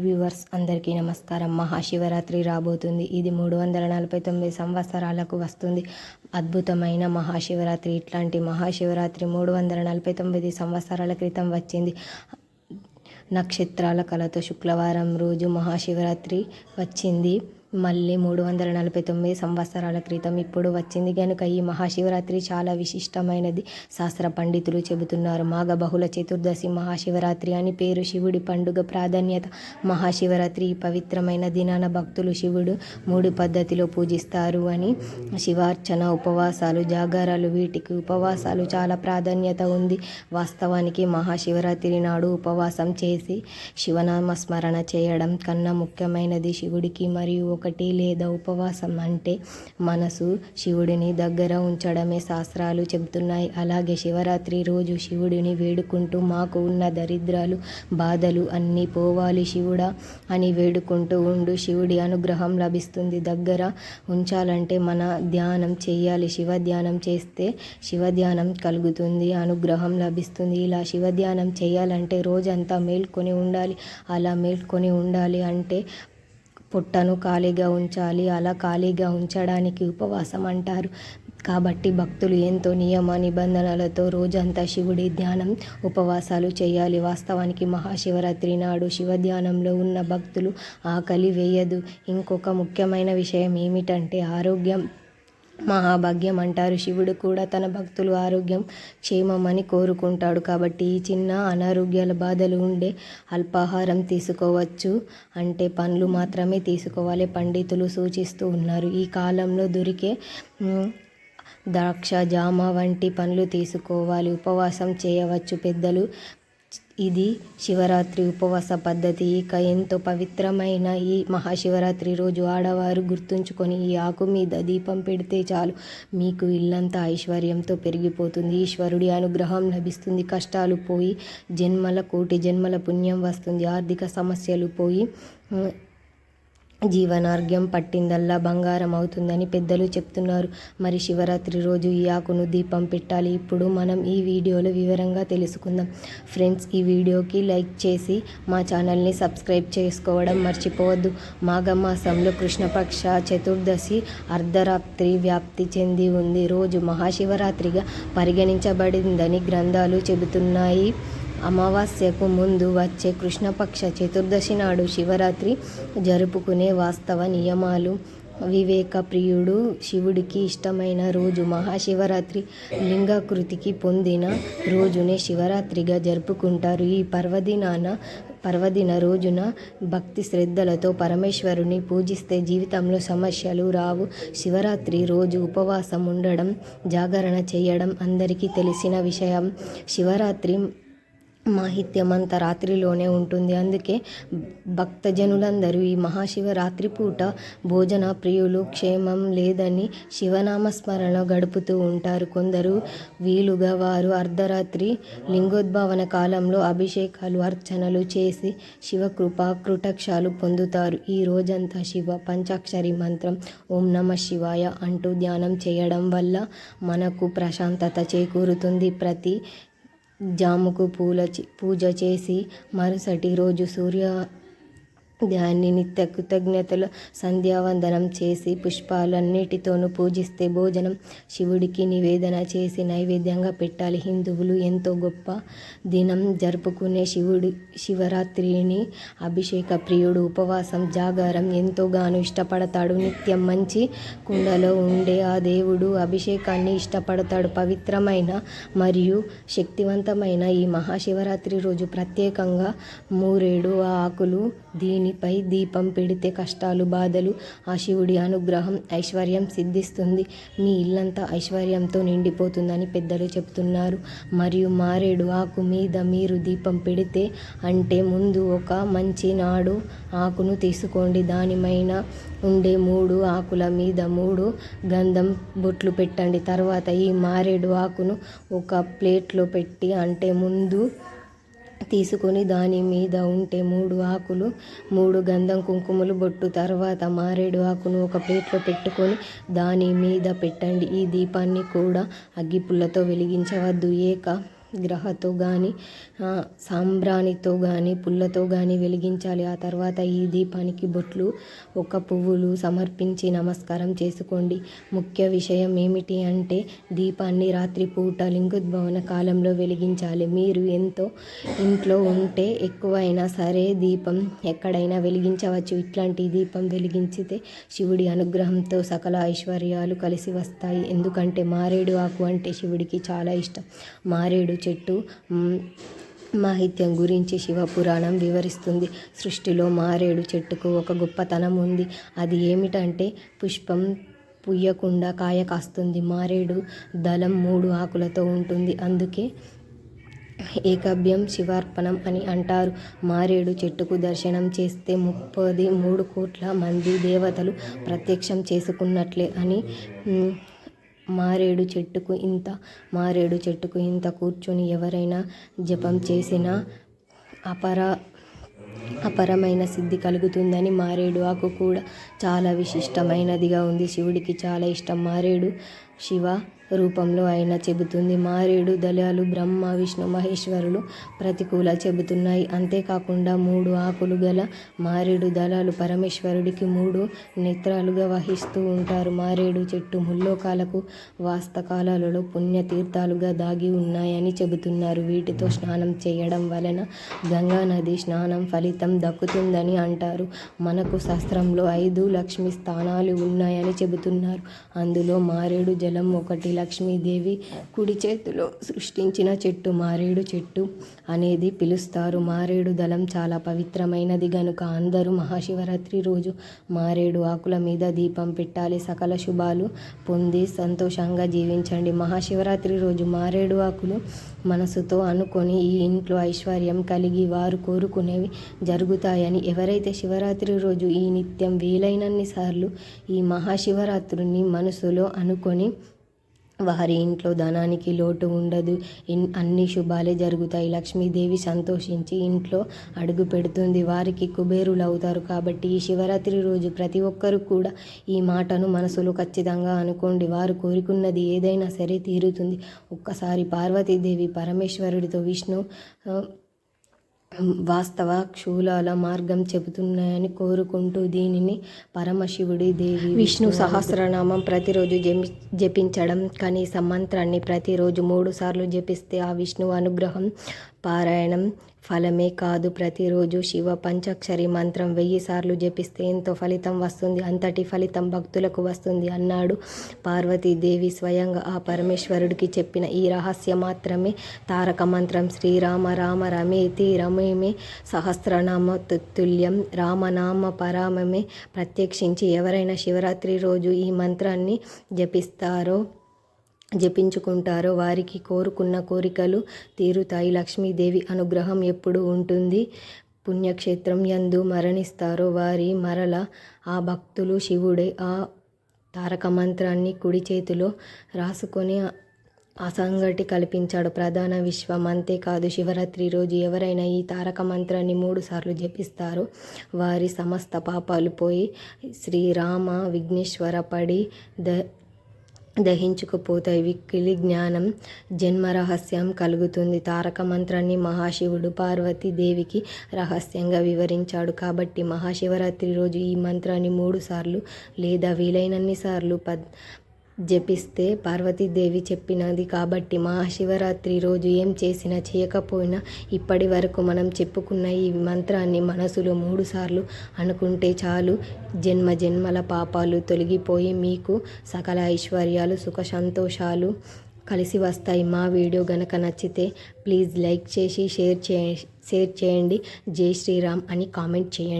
Viewers అందరికీ నమస్కారం. మహాశివరాత్రి రాబోతుంది. ఇది 349 సంవత్సరాలకు వస్తుంది. అద్భుతమైన మహాశివరాత్రి. ఇట్లాంటి మహాశివరాత్రి 349 సంవత్సరాల క్రితం వచ్చింది. నక్షత్రాల కళతో శుక్రవారం రోజు మహాశివరాత్రి వచ్చింది. మళ్ళీ 349 సంవత్సరాల క్రితం ఇప్పుడు వచ్చింది కనుక ఈ మహాశివరాత్రి చాలా విశిష్టమైనది. శాస్త్ర పండితులు చెబుతున్నారు. మాఘ బహుళ చతుర్దశి మహాశివరాత్రి అని పేరు. శివుడి పండుగ ప్రాధాన్యత. మహాశివరాత్రి ఈ పవిత్రమైన దినాన భక్తులు శివుడు 3 పద్ధతిలో పూజిస్తారు అని. శివార్చన, ఉపవాసాలు, జాగారాలు, వీటికి ఉపవాసాలు చాలా ప్రాధాన్యత ఉంది. వాస్తవానికి మహాశివరాత్రి నాడు ఉపవాసం చేసి శివనామస్మరణ చేయడం కన్నా ముఖ్యమైనది. శివుడికి మరియు ఒకటి లేదా ఉపవాసం అంటే మనసు శివుడిని దగ్గర ఉంచడమే శాస్త్రాలు చెబుతున్నాయి. అలాగే శివరాత్రి రోజు శివుడిని వేడుకుంటూ మాకు ఉన్న దరిద్రాలు, బాధలు అన్నీ పోవాలి శివుడా అని వేడుకుంటూ ఉండు. శివుడి అనుగ్రహం లభిస్తుంది. దగ్గర ఉంచాలంటే మన ధ్యానం చేయాలి. శివ ధ్యానం చేస్తే శివ ధ్యానం కలుగుతుంది, అనుగ్రహం లభిస్తుంది. ఇలా శివ ధ్యానం చేయాలంటే రోజంతా మేల్కొని ఉండాలి. అలా మేల్కొని ఉండాలి అంటే పొట్టను ఖాళీగా ఉంచాలి. అలా ఖాళీగా ఉంచడానికి ఉపవాసం అంటారు. కాబట్టి భక్తులు ఎంతో నియమ నిబంధనలతో రోజంతా శివుడి ధ్యానం, ఉపవాసాలు చేయాలి. వాస్తవానికి మహాశివరాత్రి నాడు శివ ధ్యానంలో ఉన్న భక్తులు ఆకలి వేయదు. ఇంకొక ముఖ్యమైన విషయం ఏమిటంటే ఆరోగ్యం మహాభాగ్యం అంటారు. శివుడు కూడా తన భక్తులు ఆరోగ్యం, క్షేమమని కోరుకుంటాడు. కాబట్టి ఈ చిన్న అనారోగ్యాల బాధలు ఉండే అల్పాహారం తీసుకోవచ్చు, అంటే పండ్లు మాత్రమే తీసుకోవాలి పండితులు సూచిస్తూ ఉన్నారు. ఈ కాలంలో దొరికే ద్రాక్ష, జామ వంటి పండ్లు తీసుకోవాలి. ఉపవాసం చేయవచ్చు పెద్దలు. ఇది శివరాత్రి ఉపవాస పద్ధతి. ఇక ఎంతో పవిత్రమైన ఈ మహాశివరాత్రి రోజు ఆడవారు గుర్తుంచుకొని ఈ ఆకు మీద దీపం పెడితే చాలు మీకు ఇల్లంతా ఐశ్వర్యంతో పెరిగిపోతుంది. ఈశ్వరుడి అనుగ్రహం లభిస్తుంది. కష్టాలు పోయి కోటి జన్మల పుణ్యం వస్తుంది. ఆర్థిక సమస్యలు పోయి జీవనార్ఘ్యం పట్టిందల్లా బంగారం అవుతుందని పెద్దలు చెప్తున్నారు. మరి శివరాత్రి రోజు ఈ ఆకును దీపం పెట్టాలి. ఇప్పుడు మనం ఈ వీడియోలో వివరంగా తెలుసుకుందాం. ఫ్రెండ్స్, ఈ వీడియోకి లైక్ చేసి మా ఛానల్ని సబ్స్క్రైబ్ చేసుకోవడం మర్చిపోవద్దు. మాఘమాసంలో కృష్ణపక్ష చతుర్దశి అర్ధరాత్రి వ్యాప్తి చెంది ఉంది. రోజు మహాశివరాత్రిగా పరిగణించబడిందని గ్రంథాలు చెబుతున్నాయి. అమావాస్యకు ముందు వచ్చే కృష్ణపక్ష చతుర్దశి నాడు శివరాత్రి జరుపుకునే వాస్తవ నియమాలు. వివేక ప్రియుడు శివుడికి ఇష్టమైన రోజు మహాశివరాత్రి. లింగాకృతికి పొందిన రోజునే శివరాత్రిగా జరుపుకుంటారు. ఈ పర్వదిన రోజున భక్తి శ్రద్ధలతో పరమేశ్వరుని పూజిస్తే జీవితంలో సమస్యలు రావు. శివరాత్రి రోజు ఉపవాసం ఉండడం, జాగరణ చేయడం అందరికీ తెలిసిన విషయం. శివరాత్రి మాహిత్యమంతా రాత్రిలోనే ఉంటుంది. అందుకే భక్తజనులందరూ ఈ మహాశివరాత్రి పూట భోజన ప్రియులు క్షేమం లేదని శివనామస్మరణ గడుపుతూ ఉంటారు. కొందరు వీలుగా వారు అర్ధరాత్రి లింగోద్భవన కాలంలో అభిషేకాలు, అర్చనలు చేసి శివకృపా కృటక్షాలు పొందుతారు. ఈ రోజంతా శివ పంచాక్షరి మంత్రం ఓం నమః శివాయ అంటూ ధ్యానం చేయడం వల్ల మనకు ప్రశాంతత చేకూరుతుంది. ప్రతి జాముకు పూజ చేసి మరుసటి రోజు సూర్యోదయాన్ని నిత్య కృతజ్ఞతల సంధ్యావందనం చేసి పుష్పాలన్నిటితోనూ పూజిస్తే భోజనం శివుడికి నివేదన చేసి నైవేద్యంగా పెట్టాలి. హిందువులు ఎంతో గొప్ప దినం జరుపుకునే శివరాత్రిని అభిషేక ప్రియుడు ఉపవాసం, జాగారం ఎంతోగానో ఇష్టపడతాడు. నిత్యం మంచి కుండలో ఉండే ఆ దేవుడు అభిషేకాన్ని ఇష్టపడతాడు. పవిత్రమైన మరియు శక్తివంతమైన ఈ మహాశివరాత్రి రోజు ప్రత్యేకంగా 3 ఆకులు దీనిపై దీపం పెడితే కష్టాలు, బాధలు, ఆ శివుడి అనుగ్రహం, ఐశ్వర్యం సిద్ధిస్తుంది. మీ ఇల్లంతా ఐశ్వర్యంతో నిండిపోతుందని పెద్దలు చెప్తున్నారు. మరియు మారేడు ఆకు మీద మీరు దీపం పెడితే అంటే ముందు ఒక మంచి నాడు ఆకును తీసుకోండి. దానిపైన ఉండే 3 ఆకుల మీద 3 గంధం బొట్లు పెట్టండి. తర్వాత ఈ మారేడు ఆకును ఒక ప్లేట్లో పెట్టి అంటే ముందు తీసుకొని దాని మీద ఉంటే 3 ఆకులు, 3 గంధం కుంకుమలు బొట్టు, తర్వాత మారేడు ఆకును ఒక ప్లేట్లో పెట్టుకొని దాని మీద పెట్టండి. ఈ దీపాన్ని కూడా అగ్గిపుల్లతో వెలిగించవద్దు. గ్రహతో కానీ సాంబ్రాణితో కానీ పుల్లతో కానీ వెలిగించాలి. ఆ తర్వాత ఈ దీపానికి బొట్లు, ఒక పువ్వులు సమర్పించి నమస్కారం చేసుకోండి. ముఖ్య విషయం ఏమిటి అంటే దీపాన్ని రాత్రిపూట లింగోద్భవన కాలంలో వెలిగించాలి. మీరు ఎంతో ఇంట్లో ఉంటే ఎక్కువైనా సరే దీపం ఎక్కడైనా వెలిగించవచ్చు. ఇట్లాంటి దీపం వెలిగించితే శివుడి అనుగ్రహంతో సకల ఐశ్వర్యాలు కలిసి వస్తాయి. ఎందుకంటే మారేడు ఆకు అంటే శివుడికి చాలా ఇష్టం. మారేడు చెట్టు మాహిత్యం గురించి శివపురాణం వివరిస్తుంది. సృష్టిలో మారేడు చెట్టుకు ఒక గొప్పతనం ఉంది. అది ఏమిటంటే పుష్పం పుయ్యకుండా కాయ కాస్తుంది. మారేడు దళం 3 ఆకులతో ఉంటుంది. అందుకే ఏకభ్యం శివార్పణం అని అంటారు. మారేడు చెట్టుకు దర్శనం చేస్తే 33 కోట్ల మంది దేవతలు ప్రత్యక్షం చేసుకున్నట్లే అని. మారేడు చెట్టుకు ఇంత కూర్చొని ఎవరైనా జపం చేసినా అపరమైన సిద్ధి కలుగుతుందని మారేడు ఆకు కూడా చాలా విశిష్టమైనదిగా ఉంది. శివుడికి చాలా ఇష్టం. మారేడు శివ రూపంలో అయినా చెబుతుంది. మారేడు దళాలు బ్రహ్మ, విష్ణు, మహేశ్వరులు ప్రతికూల చెబుతున్నాయి. అంతేకాకుండా 3 ఆకులు గల మారేడు దళాలు పరమేశ్వరుడికి 3 నేత్రాలుగా వహిస్తూ ఉంటారు. మారేడు చెట్టు ముల్లోకాలకు వాస్తకాలలో పుణ్యతీర్థాలుగా దాగి ఉన్నాయని చెబుతున్నారు. వీటితో స్నానం చేయడం వలన గంగా నది స్నానం ఫలితం దక్కుతుందని అంటారు. మనకు శాస్త్రంలో 5 లక్ష్మీ స్థానాలు ఉన్నాయని చెబుతున్నారు. అందులో మారేడు జలం ఒకటి. లక్ష్మీదేవి కుడి చేతిలో సృష్టించిన చెట్టు మారేడు చెట్టు అనేది పిలుస్తారు. మారేడు దళం చాలా పవిత్రమైనది గనుక అందరూ మహాశివరాత్రి రోజు మారేడు ఆకుల మీద దీపం పెట్టాలి. సకల శుభాలు పొంది సంతోషంగా జీవించండి. మహాశివరాత్రి రోజు మారేడు ఆకులు మనసుతో అనుకొని ఈ ఇంట్లో ఐశ్వర్యం కలిగి వారు కోరుకునేవి జరుగుతాయని. ఎవరైతే శివరాత్రి రోజు ఈ నిత్యం వీలైనన్ని సార్లు ఈ మహాశివరాత్రిని మనసులో అనుకొని వారి ఇంట్లో ధనానికి లోటు ఉండదు. అన్ని శుభాలే జరుగుతాయి. లక్ష్మీదేవి సంతోషించి ఇంట్లో అడుగు పెడుతుంది. వారికి కుబేరులు అవుతారు. కాబట్టి ఈ శివరాత్రి రోజు ప్రతి ఒక్కరు కూడా ఈ మాటను మనసులో ఖచ్చితంగా అనుకోండి. వారు కోరుకున్నది ఏదైనా సరే తీరుతుంది. ఒక్కసారి పార్వతీదేవి పరమేశ్వరుడితో విష్ణు వాస్తవ క్షూలాల మార్గం చెబుతున్నాయని కోరుకుంటూ దీనిని పరమశివుడి దేవి విష్ణు సహస్రనామం ప్రతిరోజు జపించడం, కనీసం మంత్రాన్ని ప్రతిరోజు 3 సార్లు జపిస్తే ఆ విష్ణువు అనుగ్రహం పారాయణం ఫలమే కాదు, ప్రతిరోజు శివ పంచాక్షరి మంత్రం 1000 సార్లు జపిస్తే ఎంతో ఫలితం వస్తుంది. అంతటి ఫలితం భక్తులకు వస్తుంది అన్నాడు పార్వతీదేవి స్వయంగా. ఆ పరమేశ్వరుడికి చెప్పిన ఈ రహస్యం మాత్రమే తారక మంత్రం. శ్రీరామ రామ రమేతి రమేమే సహస్రనామ తుల్యం రామనామ పరామమే. ప్రత్యక్షించి ఎవరైనా శివరాత్రి రోజు ఈ మంత్రాన్ని జపించుకుంటారో వారికి కోరుకున్న కోరికలు తీరుతాయి. లక్ష్మీదేవి అనుగ్రహం ఎప్పుడు ఉంటుంది. పుణ్యక్షేత్రం యందు మరణిస్తారో వారి మరల ఆ భక్తులు శివుడే ఆ తారక మంత్రాన్ని కుడి చేతిలో రాసుకొని అసంగటి కల్పించాడు. ప్రధాన విశ్వం. అంతేకాదు శివరాత్రి రోజు ఎవరైనా ఈ తారక మంత్రాన్ని 3 సార్లు జపిస్తారో వారి సమస్త పాపాలు పోయి శ్రీరామ విఘ్నేశ్వర పడి దహించుకుపోతాయి. విక్కిలి జ్ఞానం జన్మ రహస్యం కలుగుతుంది. తారక మంత్రాన్ని మహాశివుడు పార్వతీదేవికి రహస్యంగా వివరించాడు. కాబట్టి మహాశివరాత్రి రోజు ఈ మంత్రాన్ని 3 సార్లు లేదా వీలైనన్ని సార్లు జపిస్తే పార్వతీదేవి చెప్పినది. కాబట్టి మహాశివరాత్రి రోజు ఏం చేసినా చేయకపోయినా ఇప్పటి వరకు మనం చెప్పుకున్న ఈ మంత్రాన్ని మనసులో 3 సార్లు అనుకుంటే చాలు. జన్మల పాపాలు తొలగిపోయి మీకు సకల ఐశ్వర్యాలు సుఖ సంతోషాలు కలిసి వస్తాయి. మా వీడియో గనక నచ్చితే ప్లీజ్ లైక్ చేసి షేర్ చేయండి. జై శ్రీరామ్ అని కామెంట్ చేయండి.